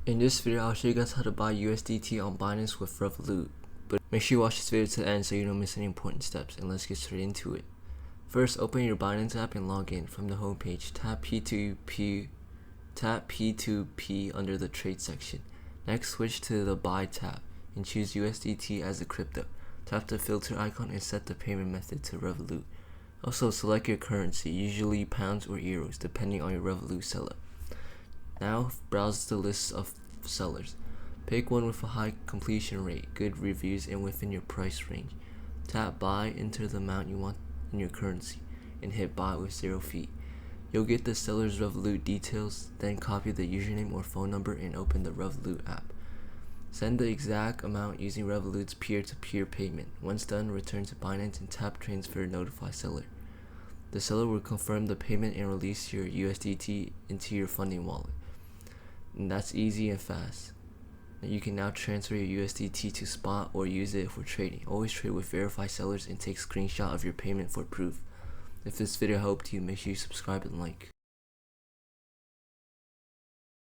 In this video, I'll show you guys how to buy USDT on Binance with Revolut. But make sure you watch this video to the end so you don't miss any important steps, and let's get straight into it. First, open your Binance app and log in. From the home page, tap P2P under the trade section. Next, switch to the buy tab and choose USDT as a crypto. Tap the filter icon and set the payment method to Revolut. Also, select your currency, usually pounds or euros, depending on your Revolut seller. Now, browse the list of sellers. Pick one with a high completion rate, good reviews, and within your price range. Tap buy, enter the amount you want in your currency, and hit buy with 0 fee. You'll get the seller's Revolut details, then copy the username or phone number and open the Revolut app. Send the exact amount using Revolut's peer-to-peer payment. Once done, return to Binance and tap transfer notify seller. The seller will confirm the payment and release your USDT into your funding wallet. And that's easy and fast. You can now transfer your USDT to spot or use it for trading. Always trade with verified sellers and take screenshot of your payment for proof. If this video helped you, make sure you subscribe and like.